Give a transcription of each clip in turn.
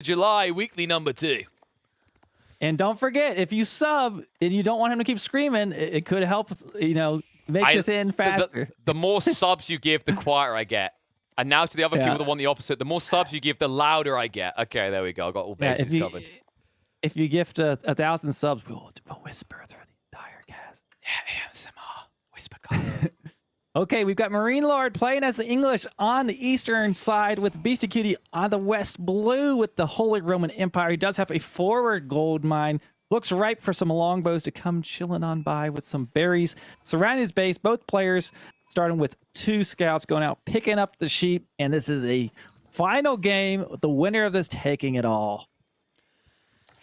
July weekly number 2. And don't forget, if you sub and you don't want him to keep screaming, it could help, make this end faster. The more subs you give, the quieter I get. And now to the other people that want the opposite. The more subs you give, the louder I get. Okay, there we go. I got all bases covered. If you gift 1,000 subs, we'll whisper through the entire cast. Yeah, ASMR. Whisper cast. Okay, we've got MarineLorD playing as the English on the eastern side with Beastyqt on the west blue with the Holy Roman Empire. He does have a forward gold mine. Looks ripe for some longbows to come chilling on by with some berries. Surrounding his base, both players starting with 2 scouts going out, picking up the sheep. And this is a final game with the winner of this taking it all.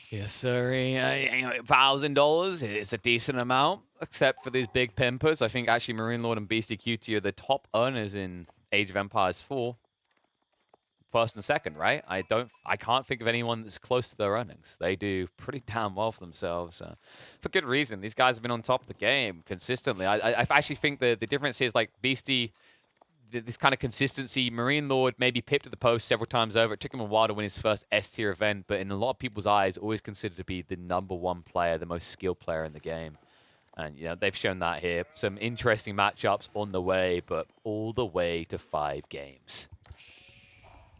Yes, sir. $1,000 is a decent amount, except for these big pimpers. I think actually MarineLorD and Beastyqt are the top earners in Age of Empires 4. First and second, right? I can't think of anyone that's close to their earnings. They do pretty damn well for themselves. For good reason. These guys have been on top of the game consistently. I actually think the difference is like Beasty, this kind of consistency. MarineLorD maybe pipped at the post several times over. It took him a while to win his first S-tier event, but in a lot of people's eyes, always considered to be the #1 player, the most skilled player in the game. And, they've shown that here. Some interesting matchups on the way, but all the way to 5 games.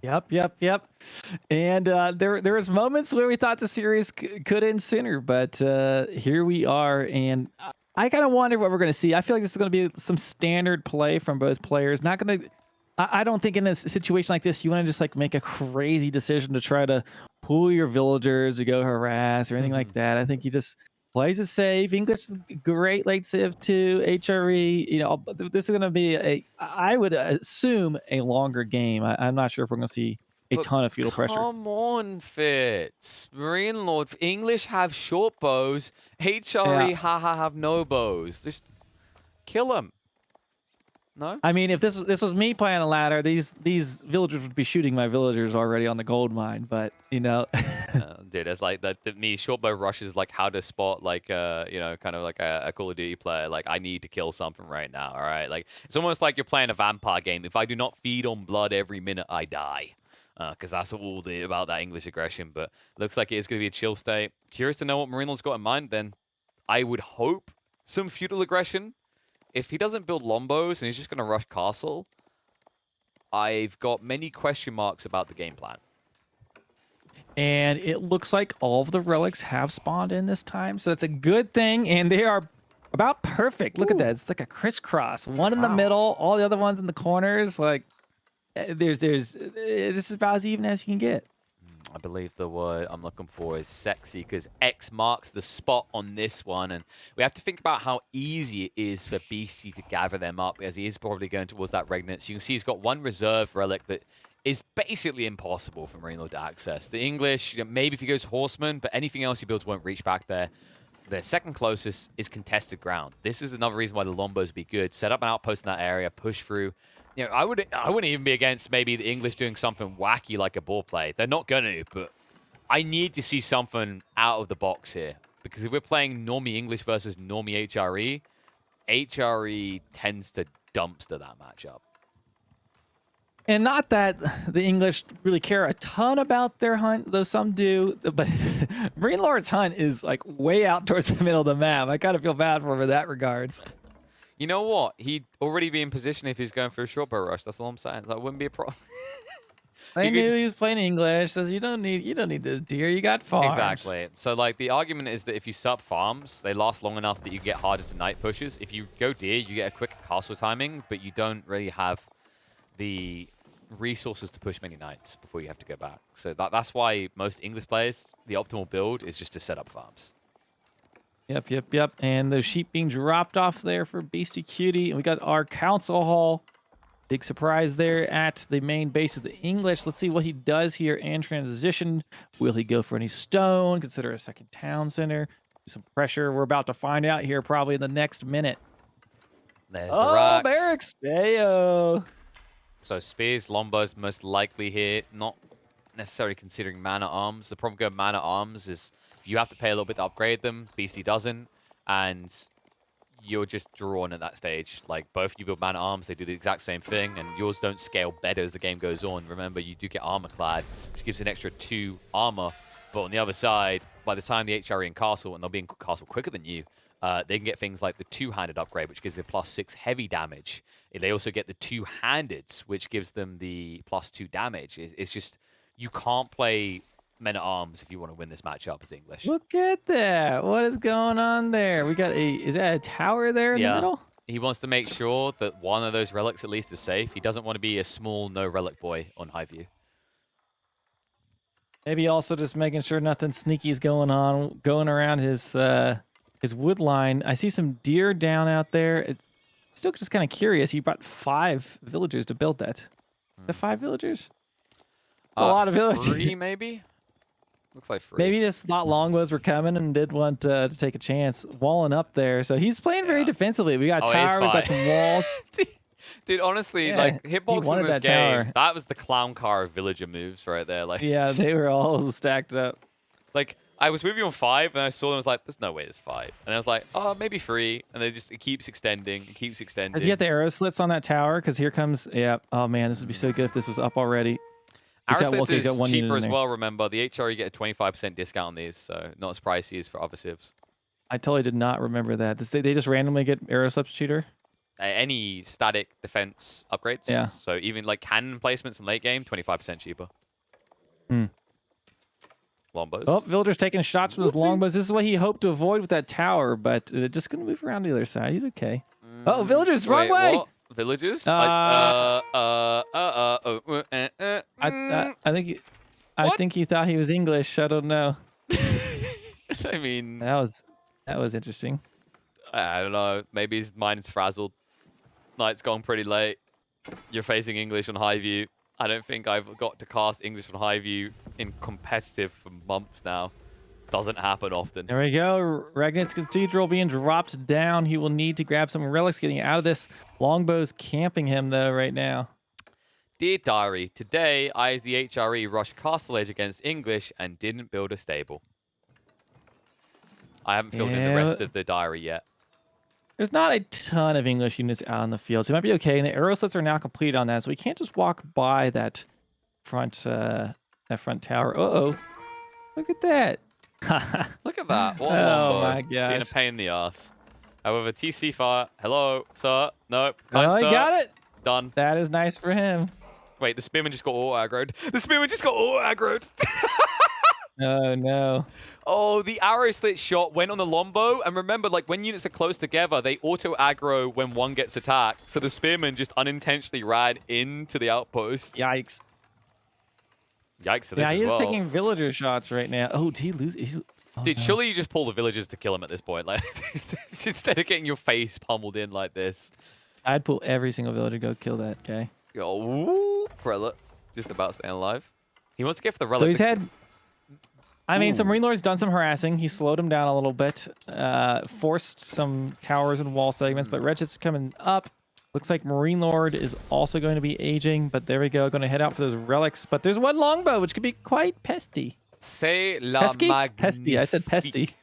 Yep. And there was moments where we thought the series could end sooner, but here we are. And I kind of wonder what we're going to see. I feel like this is going to be some standard play from both players. Not going to. I don't think in a situation like this you want to just like make a crazy decision to try to pull your villagers to go harass or anything like that. I think you just plays it safe. English is great late civ 2, HRE. This is going to be I would assume a longer game. I'm not sure if we're going to see a ton of feudal pressure. Come on, Fitz. MarineLorD, English have short bows. HRE, have no bows. Just kill them. No? I mean, if this was me playing a ladder, these villagers would be shooting my villagers already on the gold mine. But dude, it's like me short bow rush is like how to spot like kind of like a Call of Duty player. Like I need to kill something right now. All right, like it's almost like you're playing a vampire game. If I do not feed on blood every minute, I die. Because that's all about that English aggression. But looks like it is going to be a chill state. Curious to know what MarineLorD's got in mind. Then I would hope some feudal aggression. If he doesn't build Lombos and he's just going to rush castle, I've got many question marks about the game plan. And it looks like all of the relics have spawned in this time, so that's a good thing. And they are about perfect. Look at that. It's like a crisscross. One in the middle, all the other ones in the corners. Like, this is about as even as you can get. I believe the word I'm looking for is sexy, because X marks the spot on this one. And we have to think about how easy it is for Beasty to gather them up, as he is probably going towards that Regnant. You can see he's got one reserve relic that is basically impossible for MarineLorD to access. The English, maybe if he goes Horseman, but anything else he builds won't reach back there. The second closest is contested ground. This is another reason why the Lombos would be good. Set up an outpost in that area, push through. I wouldn't even be against maybe the English doing something wacky like a ball play. They're not going to, but I need to see something out of the box here. Because if we're playing Normie English versus Normie HRE, HRE tends to dumpster that matchup. And not that the English really care a ton about their hunt, though some do. But MarineLorD's hunt is like way out towards the middle of the map. I kind of feel bad for him in that regards. You know what? He'd already be in position if he's going for a short bow rush. That's all I'm saying. That wouldn't be a problem. I knew he was playing English. Says you don't need this deer. You got farms. Exactly. So like the argument is that if you sub farms, they last long enough that you get harder to night pushes. If you go deer, you get a quick castle timing, but you don't really have the resources to push many knights before you have to go back. So that's why most English players, the optimal build is just to set up farms. Yep. And the sheep being dropped off there for Beastyqt. And we got our council hall. Big surprise there at the main base of the English. Let's see what he does here in transition. Will he go for any stone? Consider a second town center. Some pressure. We're about to find out here probably in the next minute. There's the rocks. Barracks. Ayo. So spears, Lombos most likely here. Not necessarily considering man-at-arms. The problem with man-at-arms is you have to pay a little bit to upgrade them. Beasty doesn't. And you're just drawn at that stage. Like, both you build man-at-arms, they do the exact same thing, and yours don't scale better as the game goes on. Remember, you do get armor-clad, which gives an extra 2 armor, but on the other side, by the time the HRE in Castle, and they'll be in Castle quicker than you, they can get things like the 2-handed upgrade, which gives them +6 heavy damage. They also get the 2-handeds, which gives them the +2 damage. It's just, you can't play men-at-arms if you want to win this matchup as English. Look at that. What is going on there? We got is that a tower there in the middle? He wants to make sure that one of those relics at least is safe. He doesn't want to be a small no relic boy on high view. Maybe also just making sure nothing sneaky is going around his wood line. I see some deer down out there. Still just kind of curious. He brought 5 villagers to build that. The 5 villagers? It's a lot of villagers. 3 maybe? Looks like 3. Maybe just thought longbows were coming and did want to take a chance walling up there. So he's playing very defensively. We got a tower, we got some walls. Dude, honestly, like, hitboxes in this game, tower. that was the clown car of villager moves right there. Like, Yeah, they were all stacked up. like, I was with you on 5, and I saw them, I was like, there's no way there's 5. And I was like, oh, maybe 3. And it keeps extending, it keeps extending. Does he get the arrow slits on that tower? Because here comes, oh man, this would be so good if this was up already. Arrow slits is cheaper as well, remember. The HRE get a 25% discount on these, so not as pricey as for other civs. I totally did not remember that. They just randomly get arrow slips cheaper? Any static defense upgrades. Yeah. So even like cannon placements in late game, 25% cheaper. Longbows. Oh, villagers taking shots with his longbows. This is what he hoped to avoid with that tower, but just going to move around the other side. He's okay. Oh, villagers, wrong way! What? Villagers? I think he thought he was English. I don't know. I mean, that was interesting. I don't know. Maybe his mind's frazzled. Night's gone pretty late. You're facing English on high view. I don't think I've got to cast English on high view in competitive for months now. Doesn't happen often. There we go. Ragnit's Cathedral being dropped down. He will need to grab some relics getting out of this. Longbow's camping him, though, right now. Dear Diary, today I, as the HRE, rushed Castle Edge against English and didn't build a stable. I haven't filled in the rest of the diary yet. There's not a ton of English units out in the field, so it might be okay. And the arrow slits are now complete on that, so we can't just walk by that front tower. Uh-oh. Look at that. Look at that. What oh my gosh. Being a pain in the ass. However, TC fire. Hello, sir. Nope. Oh, he got it. Done. That is nice for him. Wait, the spearman just got auto-aggroed. The spearman just got auto-aggroed. Oh, no. Oh, the arrow slit shot went on the longbow. And remember, like, when units are close together, they auto-aggro when one gets attacked. So the spearman just unintentionally ran into the outpost. Yikes. Yikes to this as well. Yeah, he is taking villager shots right now. Oh, did he lose? Dude, surely you just pull the villagers to kill him at this point. Like, instead of getting your face pummeled in like this. I'd pull every single villager, go kill that guy. Oh, relic. Just about staying alive. He wants to get for the relic. So he's had... I mean, so MarineLorD's done some harassing. He slowed him down a little bit, forced some towers and wall segments, but Regit's coming up. Looks like MarineLorD is also going to be aging, but there we go. Going to head out for those relics. But there's one longbow, which could be quite pesty. C'est la magnifique. Pesty. I said pesty.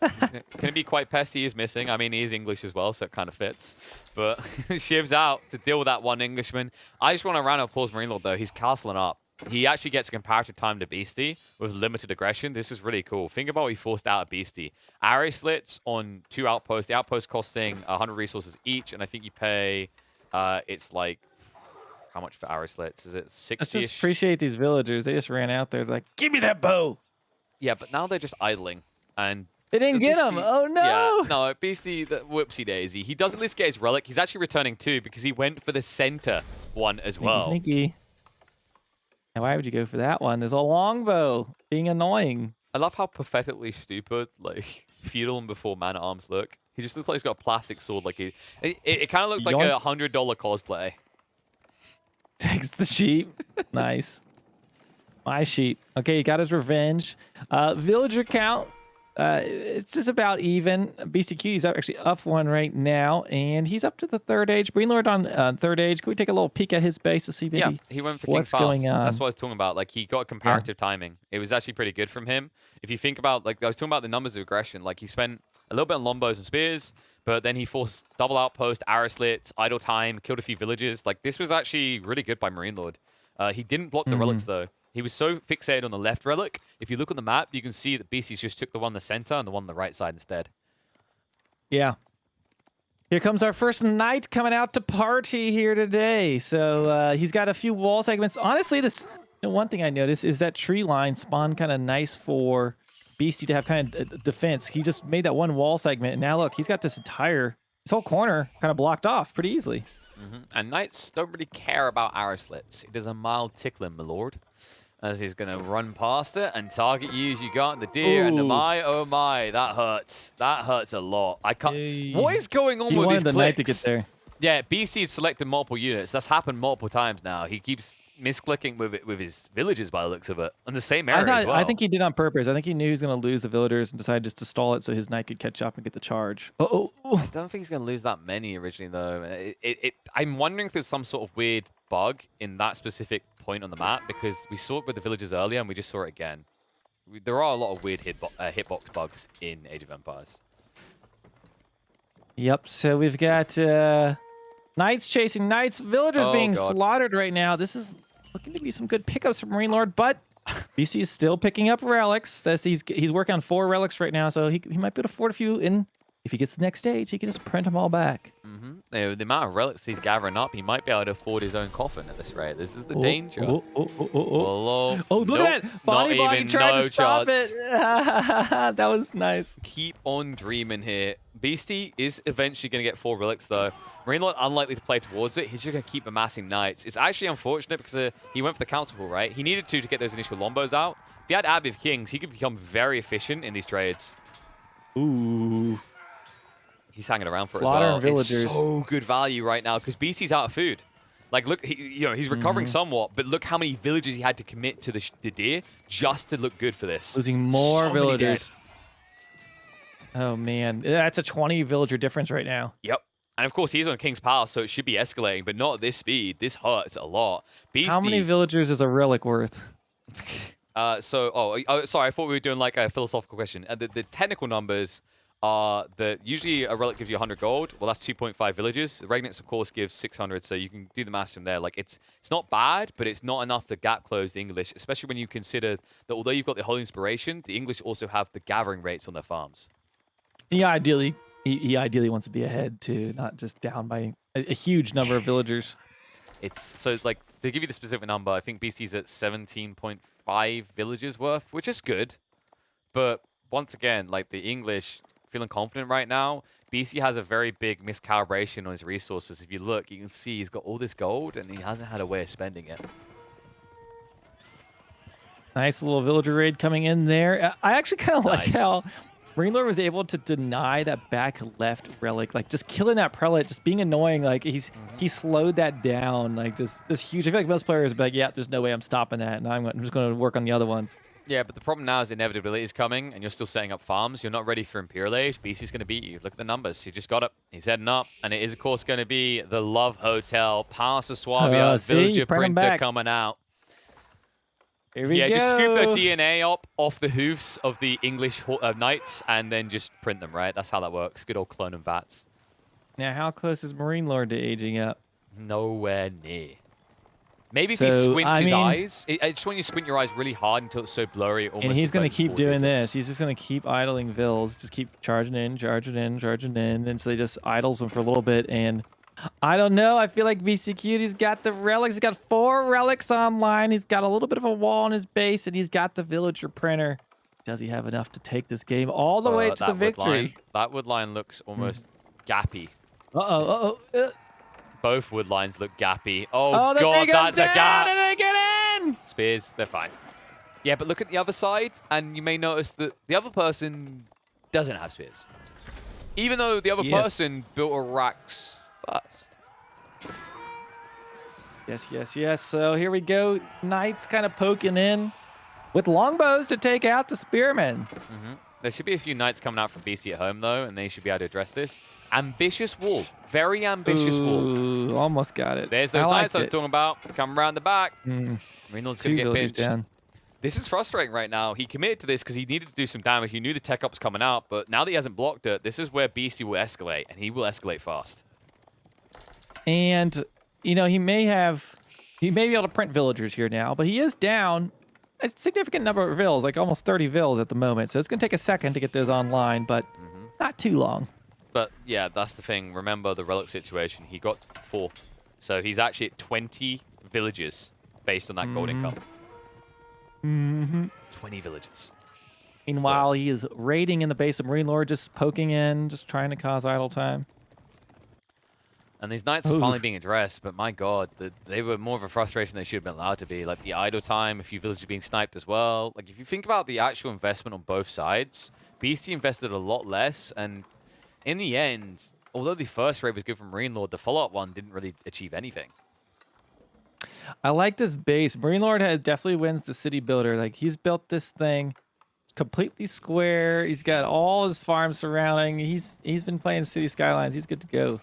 Can it be quite pesty? Is missing. I mean, he is English as well, so it kind of fits. But Shiv's out to deal with that one Englishman. I just want to round of applause MarineLorD, though. He's castling up. He actually gets a comparative time to Beasty with limited aggression. This is really cool. Think about what he forced out of Beasty. Arrow slits on 2 outposts. The outposts costing 100 resources each, and I think you pay... it's like... How much for arrow slits? Is it 60-ish? Let's just appreciate these villagers. They just ran out there like, give me that bow! Yeah, but now they're just idling. And they didn't get him! Oh, no! Yeah, no, BC, whoopsie daisy. He does at least get his relic. He's actually returning 2 because he went for the center one as well. Sneaky. Now, why would you go for that one? There's a longbow being annoying. I love how pathetically stupid, like, feudal and before man-at-arms look. He just looks like he's got a plastic sword. Like it kind of looks like a $100 cosplay. Takes the sheep. Nice. My sheep. Okay, he got his revenge. Villager count. It's just about even. Beastyqt is actually up 1 right now, and he's up to the 3rd age. MarineLorD on 3rd age. Can we take a little peek at his base to see maybe yeah, he went for King what's Fast. going on? That's what I was talking about. Like, he got comparative timing. It was actually pretty good from him. If you think about, like, I was talking about the numbers of aggression. Like, he spent a little bit on Lombos and Spears, but then he forced double outpost, arrow slits, idle time, killed a few villages. Like, this was actually really good by MarineLorD. He didn't block the relics, though. He was so fixated on the left relic. If you look on the map, you can see that Beasties just took the one in the center and the one on the right side instead. Yeah. Here comes our first knight coming out to party here today. So he's got a few wall segments. Honestly, this one thing I noticed is that tree line spawned kind of nice for Beastie to have kind of defense. He just made that one wall segment, and now look, he's got this whole corner kind of blocked off pretty easily. And knights don't really care about arrow slits. It is a mild tickling, my lord. As he's going to run past it and target you as you got the deer. And oh my, that hurts. That hurts a lot. I can't. What is going on with these the clicks? knight to get there. Yeah, BC's selected multiple units. That's happened multiple times now. He keeps misclicking with his villages by the looks of it. On the same area as well. I think he did on purpose. I think he knew he was going to lose the villagers and decided just to stall it so his knight could catch up and get the charge. I don't think he's going to lose that many originally, though. I'm wondering if there's some sort of weird bug in that specific point on the map, because we saw it with the villagers earlier and we just saw it again. There are a lot of weird hitbox bugs in Age of Empires. Yep, so we've got knights chasing knights, villagers being slaughtered right now. This is looking to be some good pickups from MarineLorD, but BC is still picking up relics. He's working on 4 relics right now, so he might be able to afford a few. And if he gets to the next stage, he can just print them all back. The amount of relics he's gathering up, he might be able to afford his own coffin at this rate. This is the danger. Look Nope, at that! Body blocking tried to stop it. That was nice. Keep on dreaming here. Beastie is eventually going to get 4 relics, though. MarineLorD unlikely to play towards it. He's just going to keep amassing knights. It's actually unfortunate because he went for the counter pull, right? He needed to get those initial Lombos out. If he had Abbey of Kings, he could become very efficient in these trades. Ooh. He's hanging around for it as Slaughter well. villagers. It's so good value right now because BC's out of food. Like, look, he's recovering somewhat, but look how many villages he had to commit to the deer just to look good for this. Losing more villagers. Oh, man. That's a 20 villager difference right now. Yep. And, of course, he's on King's Palace, so it should be escalating, but not at this speed. This hurts a lot. Beastie, how many villagers is a relic worth? Sorry, I thought we were doing, like, a philosophical question. The technical numbers are that usually a relic gives you 100 gold. Well, that's 2.5 villages. The Regnants, of course, gives 600, so you can do the math from there. Like, it's not bad, but it's not enough to gap close the English, especially when you consider that although you've got the Holy Inspiration, the English also have the gathering rates on their farms. Yeah, ideally, he ideally wants to be ahead, too, not just down by a huge number of villagers. So, like, to give you the specific number, I think BC's at 17.5 villages worth, which is good. But once again, like, the English feeling confident right now. BC has a very big miscalibration on his resources. If you look, you can see he's got all this gold and he hasn't had a way of spending it. Nice little villager raid coming in there. I actually kind of like how MarineLorD was able to deny that back left relic, like just killing that prelate, just being annoying. Like he slowed that down, like just huge. I feel like most players would be like, yeah, there's no way I'm stopping that, and I'm just going to work on the other ones. Yeah, but the problem now is inevitability is coming, and you're still setting up farms. You're not ready for Imperial Age. BC's going to beat you. Look at the numbers. He just got it. He's heading up, and it is, of course, going to be the Love Hotel, Palace of Swabia, Villager Printer coming out. Here we go. Just scoop the DNA up off the hoofs of the English knights, and then just print them, right? That's how that works. Good old clone and VATs. Now, how close is MarineLorD to aging up? Nowhere near. Maybe if he squints his eyes. I just want you to squint your eyes really hard until it's so blurry. And he's going to keep doing this. He's just going to keep idling vills. Just keep charging in, charging in, charging in. And so he just idles them for a little bit. And I don't know. I feel like Beastyqt, he's got the relics. He's got 4 relics online. He's got a little bit of a wall on his base. And he's got the villager printer. Does he have enough to take this game all the way to the victory? That wood line looks almost gappy. Both wood lines look gappy. Oh God, that's a gap. And they get in! Spears, they're fine. Yeah, but look at the other side, and you may notice that the other person doesn't have spears. Even though the other person built a racks first. Yes. So here we go. Knights kind of poking in with longbows to take out the spearmen. There should be a few knights coming out from BC at home, though, and they should be able to address this. Ambitious wall. Very ambitious wall. Almost got it. There's those knights I was talking about. Come around the back. MarineLorD's going to get pinched. This is frustrating right now. He committed to this because he needed to do some damage. He knew the tech up was coming out, but now that he hasn't blocked it, this is where Beasty will escalate, and he will escalate fast. And, you know, he may be able to print villagers here now, but he is down a significant number of vills, like almost 30 vills at the moment. So it's going to take a second to get those online, but not too long. But yeah, that's the thing. Remember the relic situation. He got 4. So he's actually at 20 villages based on that gold income. 20 villages. Meanwhile, he is raiding in the base of MarineLorD, just poking in, just trying to cause idle time. And these knights are finally being addressed, but my god, they were more of a frustration they should have been allowed to be. Like the idle time, a few villages being sniped as well. Like if you think about the actual investment on both sides, Beasty invested a lot less, and in the end, although the first raid was good from MarineLorD, the follow-up one didn't really achieve anything. I like this base. MarineLorD definitely wins the city builder. Like he's built this thing completely square. He's got all his farms surrounding. He's been playing City Skylines. He's good to go.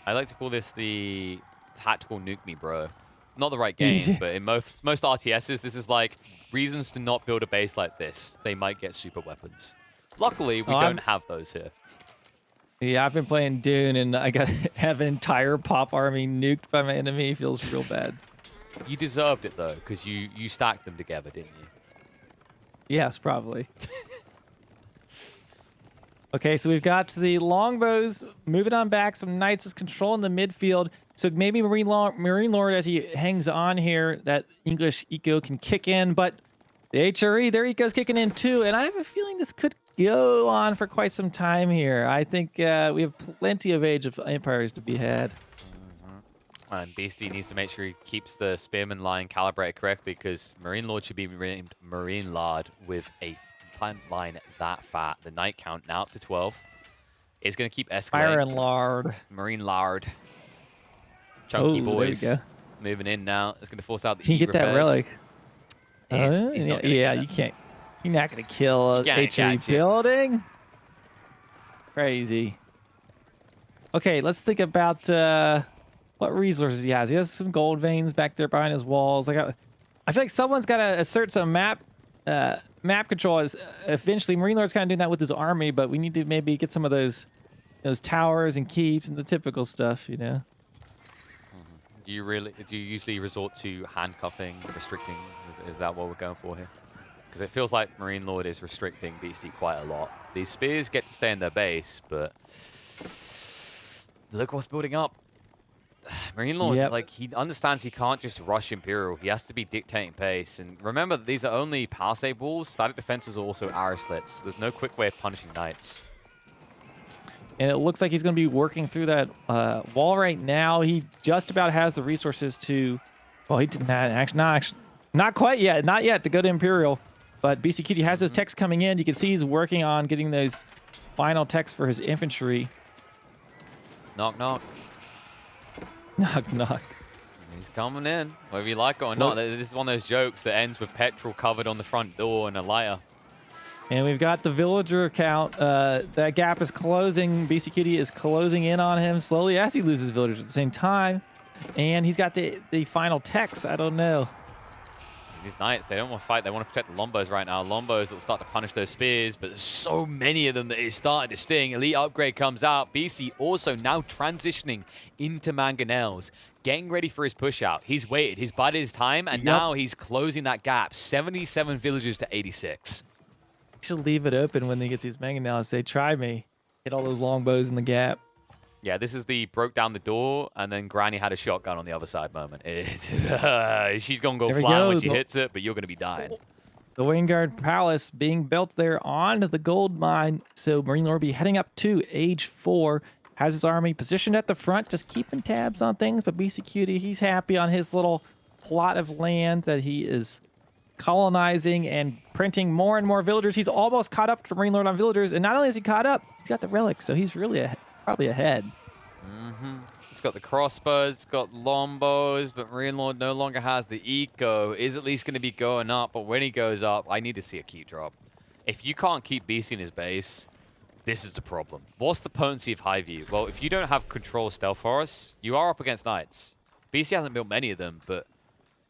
I like to call this the tactical nuke me, bro. Not the right game, but in most RTSs, this is like reasons to not build a base like this. They might get super weapons. Luckily, we don't have those here. Yeah, I've been playing Dune, and I got have an entire pop army nuked by my enemy. Feels real bad. You deserved it, though, because you stacked them together, didn't you? Yes, probably. Okay, so we've got the longbows moving on back. Some knights is controlling the midfield. So maybe MarineLorD, as he hangs on here, that English eco can kick in. But the HRE, their eco's kicking in too. And I have a feeling this could go on for quite some time here. I think we have plenty of Age of Empires to be had. And Beasty needs to make sure he keeps the Spearman line calibrated correctly, because MarineLorD should be named MarineLorD with a line that fat. The knight count now up to 12. It's going to keep escalating. MarineLorD. Chunky boys moving in now. It's going to force out the Can you get that relic? He's not yeah, you can't. You're not going to kill a HRE building. Crazy. Okay, let's think about what resources he has. He has some gold veins back there behind his walls. I feel like someone's got to assert some map control. Eventually, MarineLorD's kind of doing that with his army, but we need to maybe get some of those towers and keeps and the typical stuff, you know. Do you usually resort to handcuffing, restricting? Is that what we're going for here? Because it feels like MarineLorD is restricting Beastyqt quite a lot. These spears get to stay in their base, but look what's building up. MarineLorD, like, he understands he can't just rush Imperial. He has to be dictating pace. And remember, these are only palisade walls. Static defenses are also arrow slits. There's no quick way of punishing knights. And it looks like he's going to be working through that wall right now. He just about has the resources to... Well, he did not quite yet. Not yet to go to Imperial. But Beastyqt has those techs coming in. You can see he's working on getting those final techs for his infantry. Knock, knock. Knock, knock. He's coming in, whether you like it or not. This is one of those jokes that ends with petrol covered on the front door and a lighter. And we've got the villager count. That gap is closing. Beastyqt is closing in on him slowly as he loses villagers at the same time. And he's got the final techs. I don't know. These knights, they don't want to fight. They want to protect the Lombos right now. Lombos that will start to punish those spears, but there's so many of them that it's starting to sting. Elite upgrade comes out. BC also now transitioning into mangonels, getting ready for his push out. He's waited. He's bided his time, and now he's closing that gap. 77 villagers to 86. Should leave it open when they get these mangonels. They try me. Hit all those longbows in the gap. Yeah, this is the broke down the door, and then Granny had a shotgun on the other side moment. She's going to go flying when she hits it, but you're going to be dying. The Vanguard Palace being built there on the gold mine. So MarineLorD be heading up to Age 4. Has his army positioned at the front, just keeping tabs on things. But Beastyqt, he's happy on his little plot of land that he is colonizing and printing more and more villagers. He's almost caught up to MarineLorD on villagers. And not only is he caught up, he's got the relic. So he's really probably ahead. It's got the crossbows, it's got lombos, but MarineLorD no longer has the eco. Is at least going to be going up, but when he goes up, I need to see a keep drop. If you can't keep Beasty in his base, this is the problem. What's the potency of High View? Well, if you don't have control stealth forests, you are up against knights. Beasty hasn't built many of them, but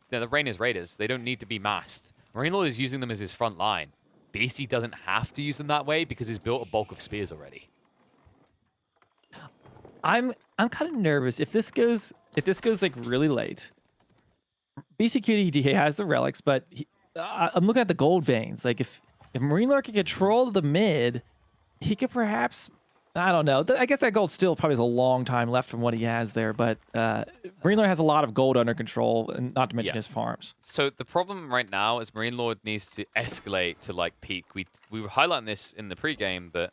the Raiders, they don't need to be masked. MarineLorD is using them as his front line. Beasty doesn't have to use them that way because he's built a bulk of spears already. I'm kind of nervous if this goes like really late. Beastyqt, he has the relics, but I'm looking at the gold veins. Like if MarineLorD can control the mid, he could perhaps, I don't know. I guess that gold still probably has a long time left from what he has there, but MarineLorD has a lot of gold under control, and not to mention his farms. So the problem right now is MarineLorD needs to escalate to like peak. We were highlighting this in the pregame that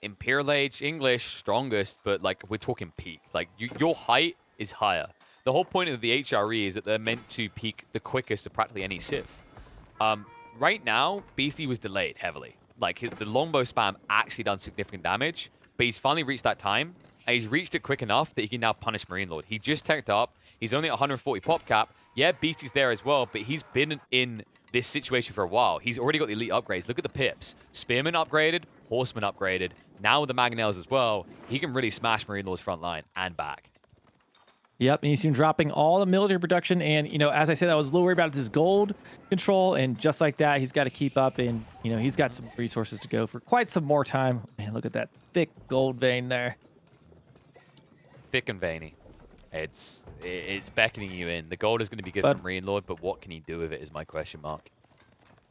Imperial Age English strongest, but like we're talking peak. Like your height is higher. The whole point of the HRE is that they're meant to peak the quickest of practically any civ. Right now, Beastie was delayed heavily. Like the longbow spam actually done significant damage, but he's finally reached that time, and he's reached it quick enough that he can now punish MarineLorD. He just teched up. He's only at 140 pop cap. Yeah, Beastie's there as well, but he's been in this situation for a while. He's already got the elite upgrades. Look at the pips. Spearman upgraded, Horseman upgraded. Now with the Mangonels as well, he can really smash MarineLorD's front line and back. Yep, and you see him dropping all the military production, and as I said, I was a little worried about his gold control, and just like that, he's got to keep up, and he's got some resources to go for quite some more time. Man, look at that thick gold vein there. Thick and veiny. It's beckoning you in. The gold is going to be good for MarineLorD, but what can he do with it is my question mark.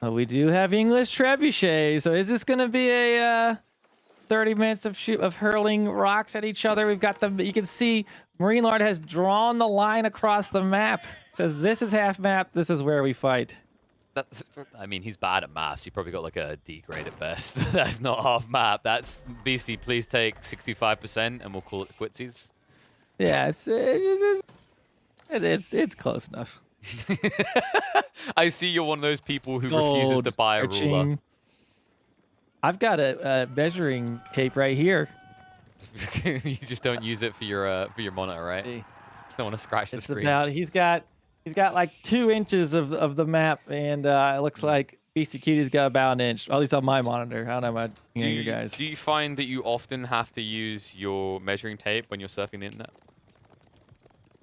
We do have English trebuchet, so is this going to be a 30 minutes of hurling rocks at each other? We've got them. You can see MarineLorD has drawn the line across the map. It says this is half map. This is where we fight. I mean, he's bad at maths. He probably got like a D grade at best. That's not half map. That's BC. Please take 65%, and we'll call it quitsies. Yeah, it's close enough. I see you're one of those people who refuses to buy a ruler. I've got a measuring tape right here. You just don't use it for your monitor, right? You don't want to scratch the screen. He's got like 2 inches of the map, and it looks like Beastyqt's got about an inch. At least on my monitor. I don't know about you guys. Do you find that you often have to use your measuring tape when you're surfing the internet?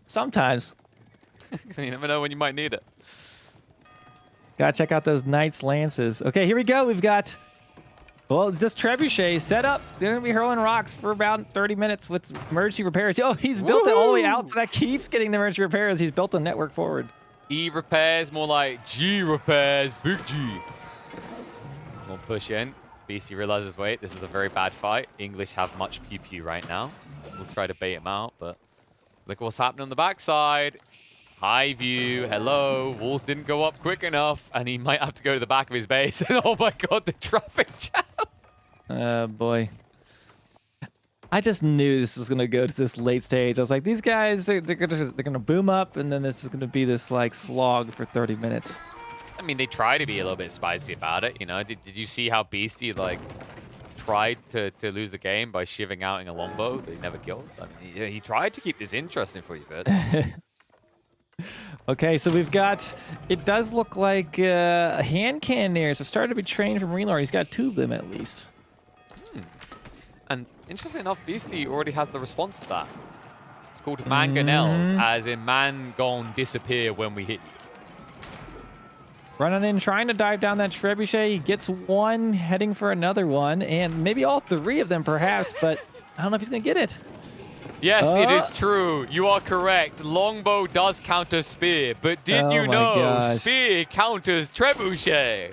Sometimes. You never know when you might need it. Gotta check out those Knights Lances. Okay, here we go. We've got, well, it's just trebuchet set up. They're gonna be hurling rocks for about 30 minutes with emergency repairs. Oh, he's built it all the way out, so that keeps getting the emergency repairs. He's built the network forward. E repairs, more like G repairs. Big G. We'll push in. BC realizes, wait, this is a very bad fight. English have much pew-pew right now. We'll try to bait him out, but look what's happening on the backside. High view, hello. Walls didn't go up quick enough, and he might have to go to the back of his base. Oh my god, the traffic jam. Oh boy. I just knew this was gonna go to this late stage. I was like, these guys, they're gonna boom up, and then this is gonna be this like slog for 30 minutes. I mean, they try to be a little bit spicy about it, Did you see how Beastie like tried to lose the game by shiving out in a longbow that he never killed? I mean, he tried to keep this interesting for you, Fitz. Okay, so we've got, it does look like a hand cannoneers have started to be trained from MarineLorD. He's got 2 of them at least. And interestingly enough, Beastie already has the response to that. It's called Mangonels, as in man gone disappear when we hit you. Running in, trying to dive down that trebuchet. He gets one, heading for another one, and maybe all 3 of them perhaps, but I don't know if he's going to get it. Yes, it is true. You are correct. Longbow does counter spear, but did you know spear counters trebuchet?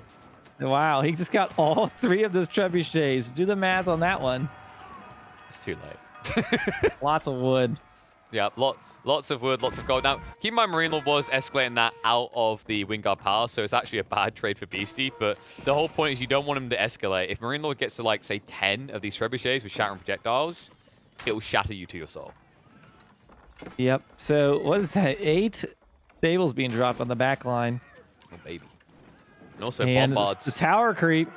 Wow, he just got all 3 of those trebuchets. Do the math on that one. It's too late. Lots of wood. Yeah, lots of wood, lots of gold. Now, keep in mind MarineLorD was escalating that out of the Wingard Palace, so it's actually a bad trade for Beastie, but the whole point is you don't want him to escalate. If MarineLorD gets to, like, say, 10 of these trebuchets with shattering projectiles, it will shatter you to your soul. Yep. So what is that? 8 stables being dropped on the back line. Oh, baby. And also bombards. The tower creep.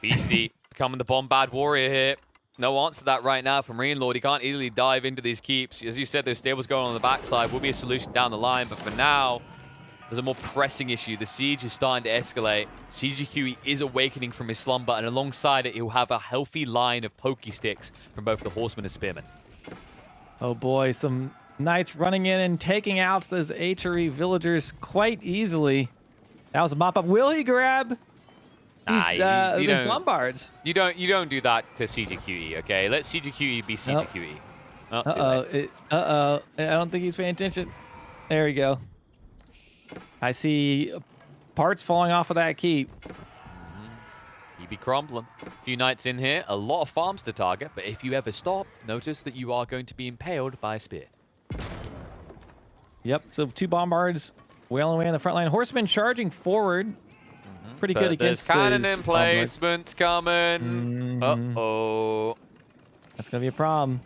Beastie becoming the bombard warrior here. No answer to that right now from MarineLorD. He can't easily dive into these keeps. As you said, those stables going on the backside will be a solution down the line. But for now, there's a more pressing issue. The siege is starting to escalate. CGQ is awakening from his slumber, and alongside it, he'll have a healthy line of pokey sticks from both the horsemen and spearmen. Oh boy, some knights running in and taking out those HRE villagers quite easily. That was a mop up. Will he grab Nah, these you don't. bombards? You don't do that to CGQE, okay? Let CGQE be CGQE. Oh, too late. Uh-oh. I don't think he's paying attention. There we go. I see parts falling off of that keep. You be crumbling. A few nights in here, a lot of farms to target, but if you ever stop, notice that you are going to be impaled by a spear. Yep, so 2 bombards wailing away on the front line. Horsemen charging forward. Pretty good against there's cannon those emplacements coming. Uh-oh. That's going to be a problem.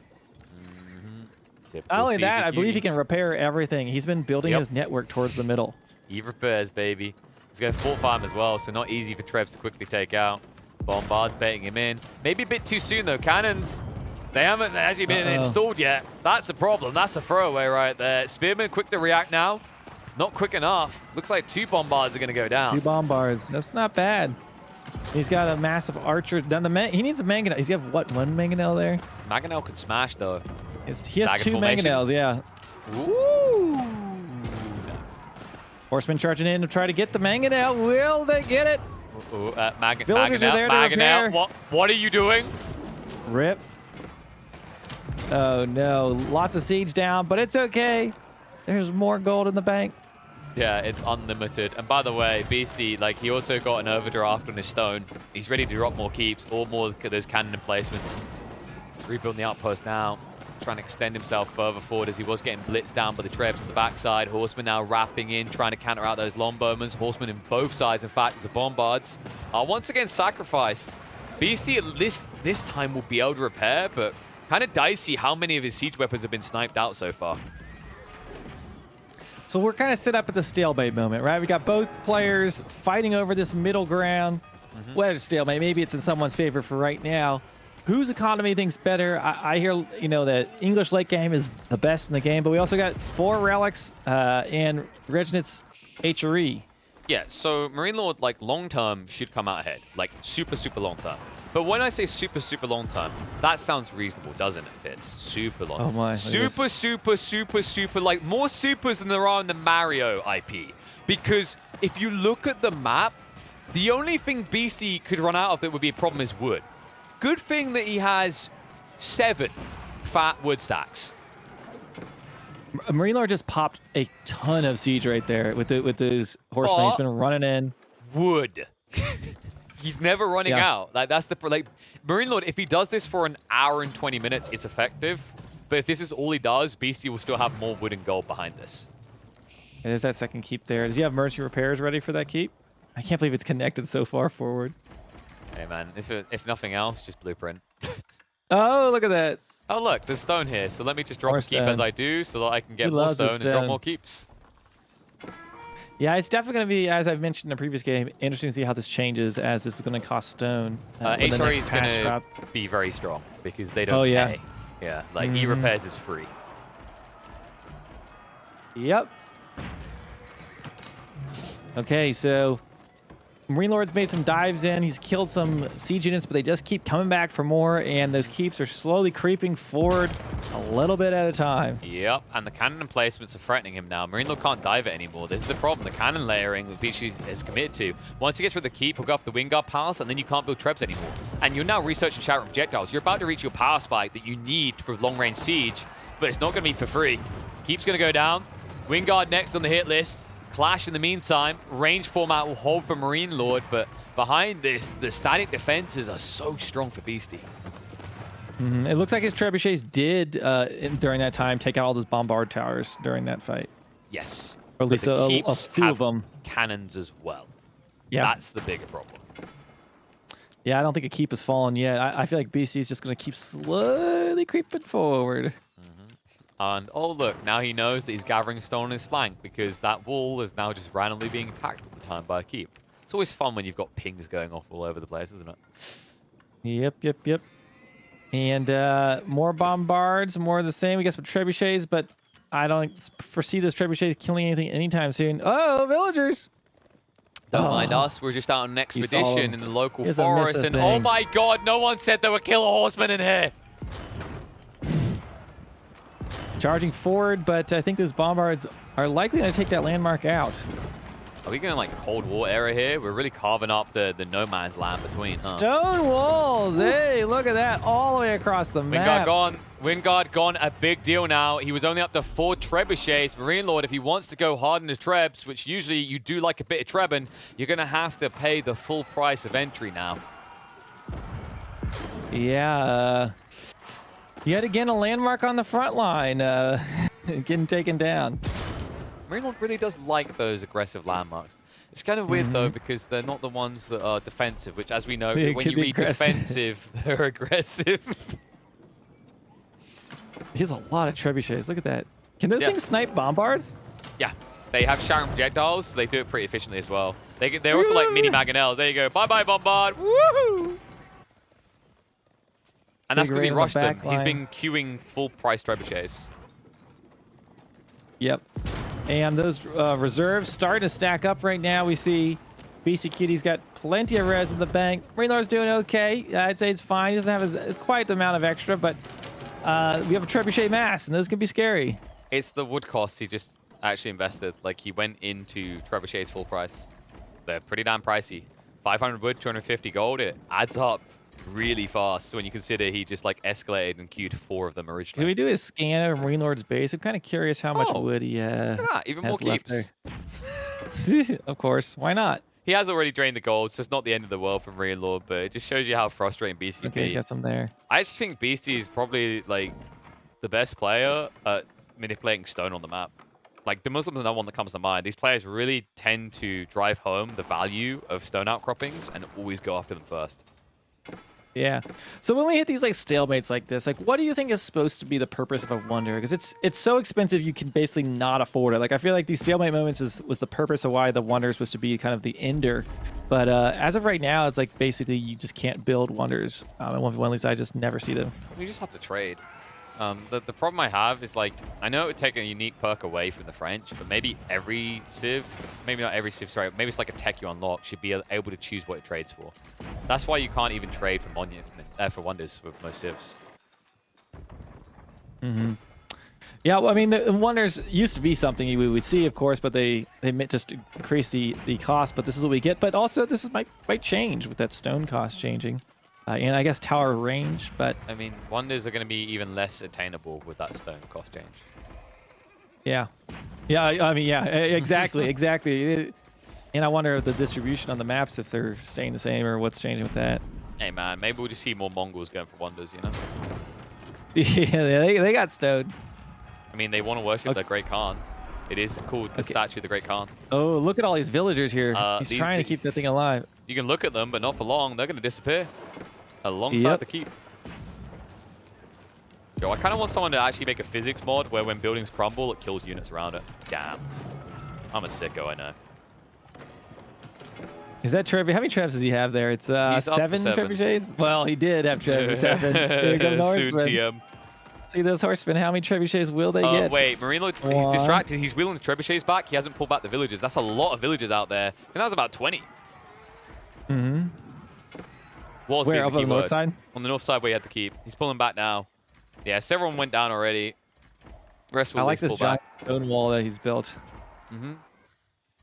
Typical Not only that, I CGQE. believe he can repair everything. He's been building Yep. his network towards the middle. He repairs, baby. He's got full farm as well, so not easy for Trebs to quickly take out. Bombard's baiting him in. Maybe a bit too soon, though. Cannons, they haven't actually been installed yet. That's a problem. That's a throwaway right there. Spearman quick to react now. Not quick enough. Looks like 2 bombards are going to go down. 2 bombards. That's not bad. He's got a massive archer. He needs a mangonel. He's got, what, 1 mangonel there? Mangonel could smash, though. He has Staggered 2 formation. mangonels, yeah. Ooh. Horsemen charging in to try to get the mangonel. Will they get it? Villagers are there to repair. What are you doing? Rip. Oh, no. Lots of siege down, but it's okay. There's more gold in the bank. Yeah, it's unlimited. And by the way, Beasty, like, he also got an overdraft on his stone. He's ready to drop more keeps or more of those cannon emplacements. Rebuilding the outpost now. Trying to extend himself further forward as he was getting blitzed down by the Trebs on the backside. Horsemen now wrapping in, trying to counter out those longbowmen. Horsemen in both sides, in fact, as the bombards are once again sacrificed. Beasty at least this time will be able to repair, but kind of dicey how many of his siege weapons have been sniped out so far. So we're kind of set up at the stalemate moment, right? We got both players fighting over this middle ground. Well, it's stalemate. Maybe it's in someone's favor for right now. Whose economy thinks better? I hear, that English late game is the best in the game, but we also got 4 relics and Regnit's HRE. Yeah, so MarineLorD, like, long-term should come out ahead. Like, super, super long-term. But when I say super, super long-term, that sounds reasonable, doesn't it, Fitz? Super long. Oh, my. Super, super, super, super, like, more supers than there are in the Mario IP. Because if you look at the map, the only thing BC could run out of that would be a problem is wood. Good thing that he has 7 fat wood stacks. MarineLorD just popped a ton of siege right there with his horsemen. He's been running in. Wood. He's never running out. Like, that's the MarineLorD, if he does this for an hour and 20 minutes, it's effective. But if this is all he does, Beastie will still have more wood and gold behind this. And there's that second keep there. Does he have emergency repairs ready for that keep? I can't believe it's connected so far forward. Hey man, if nothing else, just blueprint. Oh, look at that. Oh look, there's stone here, so let me just drop More a keep as I do so that I can get more stone and drop more keeps. Yeah, it's definitely going to be, as I've mentioned in the previous game, interesting to see how this changes as this is going to cost stone. HRE is going to be very strong because they don't pay. Yeah, like e-repairs is free. Yep. Okay, so MarineLorD's made some dives in. He's killed some siege units, but they just keep coming back for more, and those keeps are slowly creeping forward a little bit at a time. Yep, and the cannon emplacements are threatening him now. MarineLorD can't dive it anymore. This is the problem. The cannon layering that Beastyqt is committed to. Once he gets rid of the keep, he'll go off the Wingard Palace, and then you can't build Trebs anymore. And you're now researching shatter projectiles. You're about to reach your power spike that you need for long-range siege, but it's not going to be for free. Keep's going to go down. Wingard next on the hit list. Clash in the meantime. Range format will hold for MarineLorD, but behind this, the static defenses are so strong for Beastie. It looks like his trebuchets did, during that time, take out all those bombard towers during that fight. Yes. Or at least a few of them. Cannons as well. Yeah. That's the bigger problem. Yeah, I don't think a keep has fallen yet. I feel like BC is just going to keep slowly creeping forward. And, oh, look, now he knows that he's gathering stone on his flank because that wall is now just randomly being attacked at the time by a keep. It's always fun when you've got pings going off all over the place, isn't it? Yep. And more bombards, more of the same. We got some trebuchets, but I don't foresee those trebuchets killing anything anytime soon. Oh, villagers! Don't mind us. We're just out on an expedition in the local forest. And, oh, my God, no one said there were killer horsemen in here. Charging forward, but I think those bombards are likely going to take that landmark out. Are we going like Cold War era here? We're really carving up the no man's land between, huh? Stone walls. Hey, look at that. All the way across the Wingard map. gone. Wingard gone. A big deal now. He was only up to 4 trebuchets. MarineLorD, if he wants to go hard into trebs, which usually you do like a bit of trebbing, you're going to have to pay the full price of entry now. Yeah. Yet again, a landmark on the front line. Getting taken down. MarineLorD really does like those aggressive landmarks. It's kind of weird, though, because they're not the ones that are defensive, which, as we know, It when could you be read defensive, they're aggressive. He has a lot of trebuchets. Look at that. Can those things snipe bombards? Yeah. They have shattering projectiles, so they do it pretty efficiently as well. They're also like mini mangonels. There you go. Bye-bye, bombard. Woohoo! And that's because he rushed them. He's been queuing full-price trebuchets. Yep. And those reserves starting to stack up right now. We see Beastyqt's got plenty of res in the bank. MarineLorD's doing okay. I'd say it's fine. He doesn't have as quite the amount of extra, but we have a trebuchet mass, and those can be scary. It's the wood cost he just actually invested. Like, he went into trebuchets full price. They're pretty damn pricey. 500 wood, 250 gold. It adds up really fast when you consider he just like escalated and queued 4 of them originally. Can we do a scan of MarineLorD's base? I'm kind of curious how much wood he look at that, even more keeps. Of course, why not? He has already drained the gold, so it's not the end of the world for MarineLorD, but it just shows you how frustrating Beasty can be. Okay, he's got some there. I actually think Beasty is probably like the best player at manipulating stone on the map. Like, the Muslims are no one that comes to mind. These players really tend to drive home the value of stone outcroppings and always go after them first. Yeah. So when we hit these like stalemates like this, like what do you think is supposed to be the purpose of a wonder? Because it's so expensive you can basically not afford it. Like I feel like these stalemate moments was the purpose of why the wonder is supposed to be kind of the ender. But as of right now, it's like basically you just can't build wonders. And 1v1 at least I just never see them. You just have to trade. The problem I have is, like, I know it would take a unique perk away from the French, but maybe every civ, maybe not every civ, sorry, maybe it's like a tech you unlock should be able to choose what it trades for. That's why you can't even trade for for wonders for most civs. Yeah, well, I mean, the wonders used to be something we would see, of course, but they just increase the cost. But this is what we get. But also, this might change with that stone cost changing. And I guess tower range, but... I mean, wonders are going to be even less attainable with that stone cost change. Yeah. Yeah, I mean, yeah, exactly, exactly. And I wonder if the distribution on the maps, if they're staying the same or what's changing with that. Hey, man, maybe we'll just see more Mongols going for wonders, you know? Yeah, they got stoned. I mean, they want to worship their Great Khan. It is called the statue of the Great Khan. Oh, look at all these villagers here. He's trying to keep that thing alive. You can look at them, but not for long. They're going to disappear. Alongside the keep. Yo, I kind of want someone to actually make a physics mod where when buildings crumble, it kills units around it. Damn. I'm a sicko, I know. Is that Trev? How many Trevs does he have there? It's 7 trebuchets? Well, he did have Trev 7. Here comes the horseman. Soon, TM. See those horsemen. How many trebuchets will they get? Wait, MarineLorD, he's distracted. He's wheeling the trebuchets back. He hasn't pulled back the villagers. That's a lot of villagers out there. And that was about 20. Where, up on the north side? On the north side where he had the keep. He's pulling back now. Yeah, several went down already. Rest will I like this pull giant back. stone wall that he's built.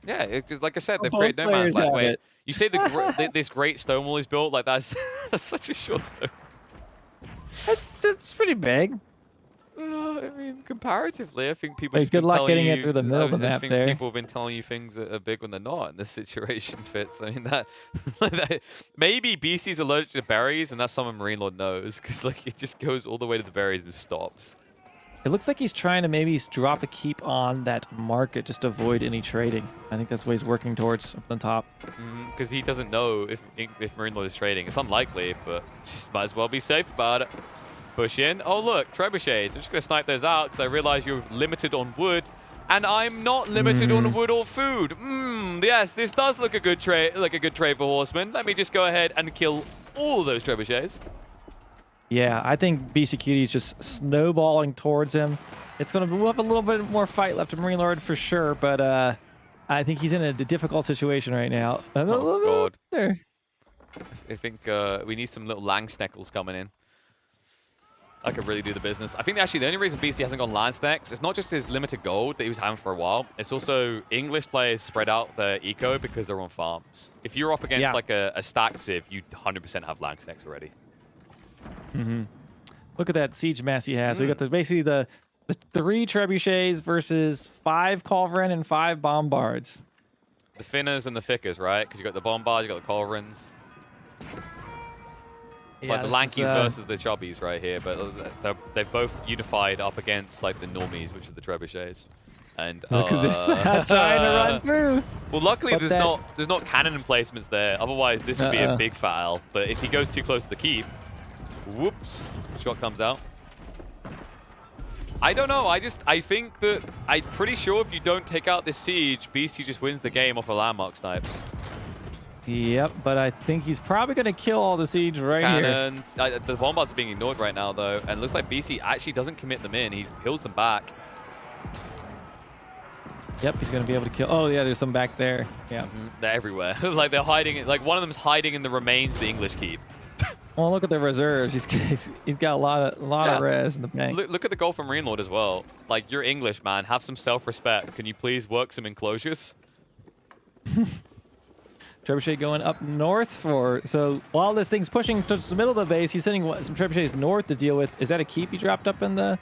Yeah, because like I said, they've created no man's land. Wait, you say this great stone wall is built? Like that's such a short stone. It's pretty big. I mean, comparatively, I think people. Good luck getting it through the middle of the map there. People have been telling you things that are big when they're not in this situation. Fits. I mean that maybe BC's allergic to berries, and that's something MarineLorD knows because like it just goes all the way to the berries and stops. It looks like he's trying to maybe drop a keep on that market just to avoid any trading. I think that's what he's working towards up on top. Because he doesn't know if MarineLorD is trading. It's unlikely, but just might as well be safe about it. Push in. Oh, look, trebuchets. I'm just going to snipe those out because I realize you're limited on wood. And I'm not limited on wood or food. Yes, this does look a good trade, like a good trade for horsemen. Let me just go ahead and kill all of those trebuchets. Yeah, I think Beastyqt is just snowballing towards him. It's going to have a little bit more fight left to MarineLorD for sure, but I think he's in a difficult situation right now. Oh, God. There. I think we need some little Langsneckles coming in. I could really do the business. I think actually the only reason BC hasn't gone land stacks, it's not just his limited gold that he was having for a while. It's also English players spread out their eco because they're on farms. If you're up against like a stack civ, you 100% have land stacks already. Look at that siege mass he has. So you got basically the 3 trebuchets versus 5 culverin and 5 bombards. The Finners and the Fickers, right? Because you got the bombards, you got the culverins. It's like the lankies versus the chubbies right here, but they've both unified up against like the normies, which are the trebuchets. And look at this trying to run through. Well, luckily there's not cannon emplacements there. Otherwise, this would be a big foul. But if he goes too close to the keep, whoops, shot comes out. I don't know. I think that I'm pretty sure if you don't take out this siege, Beasty just wins the game off of landmark snipes. Yep, but I think he's probably going to kill all the siege right Cannons. The bombards are being ignored right now, though. And it looks like BC actually doesn't commit them in. He heals them back. Yep, he's going to be able to kill. Oh, yeah, there's some back there. Yeah. They're everywhere. Like, they're hiding. Like, one of them's hiding in the remains of the English keep. Well, look at the reserves. He's got a lot of res in the bank. Look at the goal from MarineLorD as well. Like, you're English, man. Have some self-respect. Can you please work some enclosures? Trebuchet going up north for... So while this thing's pushing to the middle of the base, he's sending some trebuchets north to deal with. Is that a keep he dropped up in the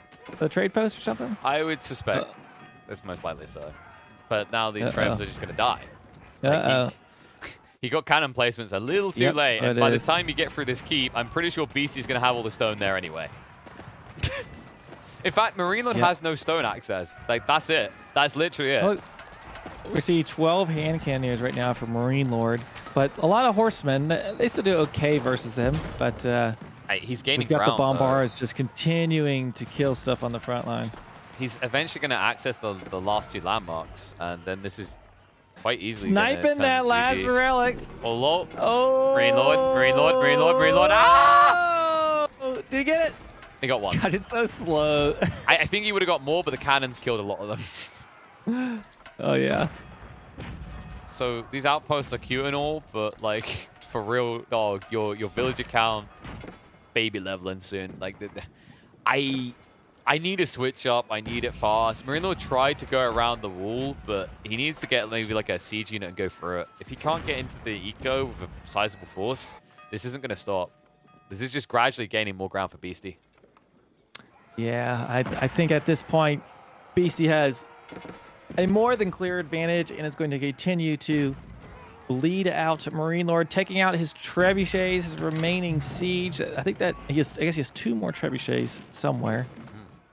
trade post or something? I would suspect it's most likely so. But now these trebs are just going to die. Like he got cannon placements a little too late. And by the time you get through this keep, I'm pretty sure Beasty's going to have all the stone there anyway. In fact, MarineLorD has no stone access. Like, that's it. That's literally it. Well, we see 12 hand cannoneers right now for MarineLorD, but a lot of horsemen. They still do okay versus them, but he's gaining we've got ground, the bombards just continuing to kill stuff on the front line. He's eventually going to access the last 2 landmarks, and then this is quite easily sniping that last relic. Oh, oh, MarineLorD. Ah! Did he get it? He got 1. God, it's so slow. I think he would have got more, but the cannons killed a lot of them. Oh, yeah. So these outposts are cute and all, but like for real, dog, your villager count baby leveling soon. Like I need a switch up. I need it fast. MarineLorD tried to go around the wall, but he needs to get maybe like a siege unit and go through it. If he can't get into the eco with a sizable force, this isn't going to stop. This is just gradually gaining more ground for Beasty. Yeah, I think at this point, Beasty has a more than clear advantage and is going to continue to bleed out MarineLorD, taking out his trebuchets, his remaining siege. I think that I guess he has 2 more trebuchets somewhere.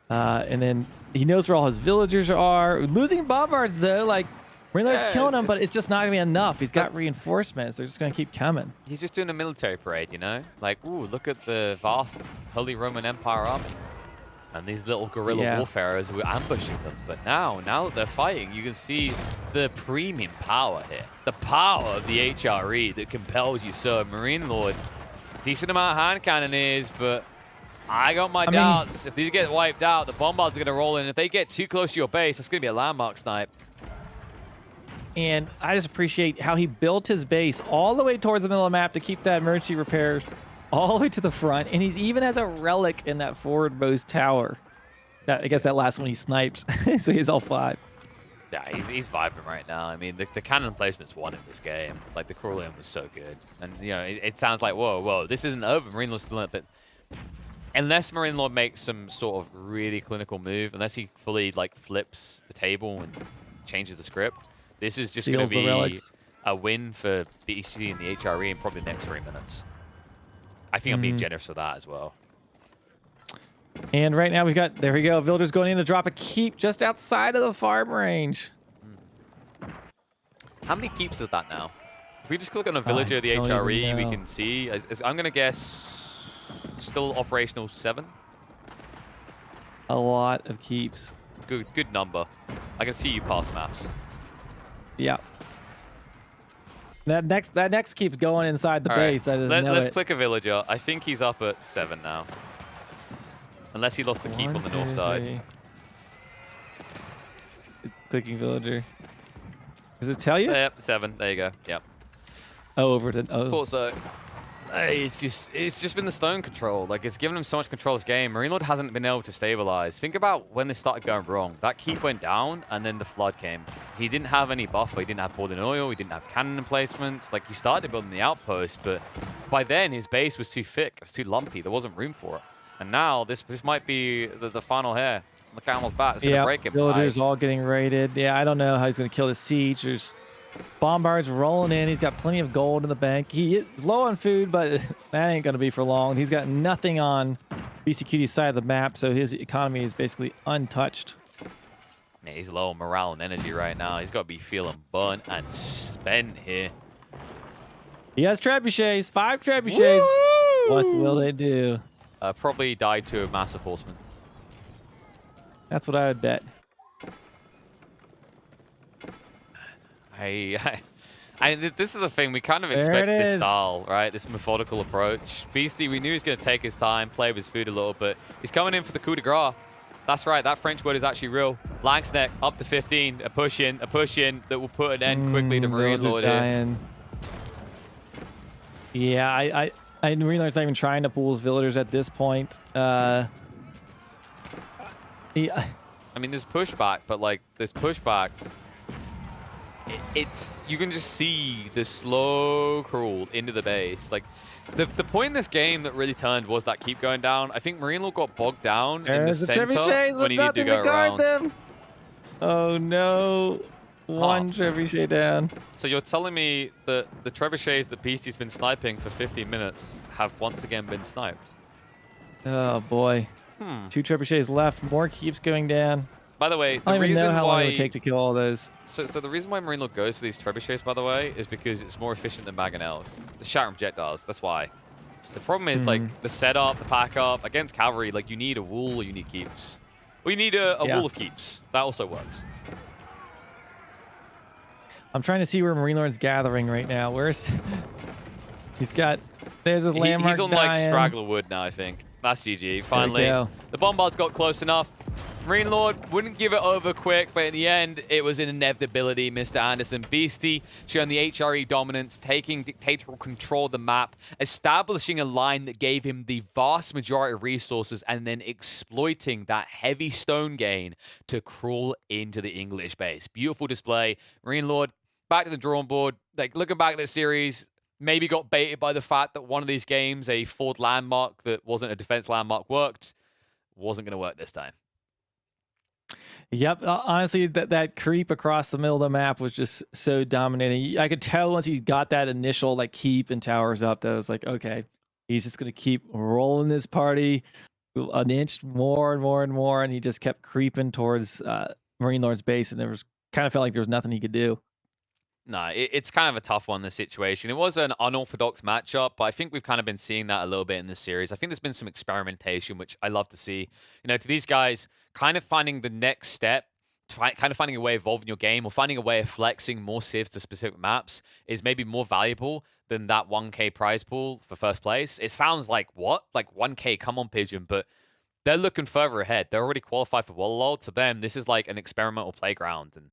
And then he knows where all his villagers are. Losing bombards though, like MarineLorD's killing them, but it's just not gonna be enough. He's got reinforcements. They're just gonna keep coming. He's just doing a military parade, you know? Like, ooh, look at the vast Holy Roman Empire army. And these little guerrilla warfarers were ambushing them. But now that they're fighting, you can see the premium power here. The power of the HRE that compels you so. MarineLorD, decent amount of hand cannoneers, but I got my doubts. If these get wiped out, the bombards are going to roll in. If they get too close to your base, it's going to be a landmark snipe. And I just appreciate how he built his base all the way towards the middle of the map to keep that emergency repairs all the way to the front, and he's even has a relic in that forwardmost tower. I guess that last one he sniped, so he's all 5. Yeah, he's vibing right now. I mean, the cannon placements won in this game. Like, the crawling was so good. And, you know, it sounds like, whoa, this isn't over. MarineLorD's still in it, but unless MarineLorD makes some sort of really clinical move, unless he fully, like, flips the table and changes the script, this is just going to be a win for BC and the HRE in probably the next 3 minutes. I think I'm being generous with that as well. And right now we've got, there we go, villagers going in to drop a keep just outside of the farm range. How many keeps is that now? If we just click on a villager of the HRE, we can see, I'm going to guess, still operational 7? A lot of keeps. Good number. I can see you pass maths. Yeah. That next keeps going inside the base. Let's click a villager. I think he's up at 7 now. Unless he lost the keep on the north side. Clicking villager. Does it tell you? Yep, 7. There you go. Yep. Oh, over to... Oh. Thought so. It's just been the stone control. Like, it's given him so much control of this game. MarineLorD hasn't been able to stabilize. Think about when this started going wrong. That keep went down, and then the flood came. He didn't have any buffer. He didn't have boarding oil. He didn't have cannon emplacements. Like, he started building the outpost, but by then his base was too thick. It was too lumpy. There wasn't room for it. And now this might be the final hair. The camel's back. It's gonna break him. Villagers all getting raided. Yeah, I don't know how he's gonna kill the siege. There's bombards rolling in. He's got plenty of gold in the bank. He is low on food, but that ain't going to be for long. He's got nothing on Beastyqt's side of the map, so his economy is basically untouched. Yeah, he's low on morale and energy right now. He's got to be feeling burnt and spent here. He has trebuchets. 5 trebuchets. Woo! What will they do? Probably died to a massive horseman. That's what I would bet. This is the thing. We kind of expect this style, right? This methodical approach. Beastie, we knew he was going to take his time, play with his food a little bit. He's coming in for the coup de grace. That's right. That French word is actually real. Langsneck up to 15. A push in that will put an end quickly to MarineLorD here. Yeah, MarineLorD's not even trying to pull his villagers at this point. Yeah. I mean, there's pushback, but like this pushback. You can just see the slow crawl into the base. Like the point in this game that really turned was that keep going down. I think MarineLorD got bogged down in the center when he needed to go around. Them. Oh no, one trebuchet down. So you're telling me that the trebuchets that Beastie's been sniping for 15 minutes have once again been sniped? Oh boy. 2 trebuchets left. More keeps going down. By the way, I don't even know how long it would take to kill all those. So the reason why MarineLorD goes for these trebuchets, by the way, is because it's more efficient than mangonels. The shattering projectiles, that's why. The problem is, like, the setup, the pack up, against cavalry, like, you need a wool or you need keeps. Or you need a wool of keeps. That also works. I'm trying to see where MarineLorD's gathering right now. Where's... He's got... There's his landmark He's on, like, Straggler Wood now, I think. That's GG. Finally, the bombards got close enough. MarineLorD wouldn't give it over quick, but in the end, it was an inevitability. Mr. Anderson, Beastie showing the HRE dominance, taking dictatorial control of the map, establishing a line that gave him the vast majority of resources, and then exploiting that heavy stone gain to crawl into the English base. Beautiful display. MarineLorD, back to the drawing board. Like, looking back at this series, maybe got baited by the fact that one of these games, a fort landmark that wasn't a defense landmark, worked. Wasn't going to work this time. Yep, honestly, that creep across the middle of the map was just so dominating. I could tell once he got that initial like keep and towers up, that was like, okay, he's just gonna keep rolling this party an inch more and more and more, and he just kept creeping towards MarineLorD's base, and there was kind of felt like there was nothing he could do. No, it's kind of a tough one, this situation. It was an unorthodox matchup, but I think we've kind of been seeing that a little bit in this series. I think there's been some experimentation, which I love to see. You know, to these guys, kind of finding the next step, kind of finding a way of evolving your game or finding a way of flexing more civs to specific maps is maybe more valuable than that 1K prize pool for first place. It sounds like, what? Like 1K, come on, Pigeon, but they're looking further ahead. They're already qualified for Wololo. To them, this is like an experimental playground, and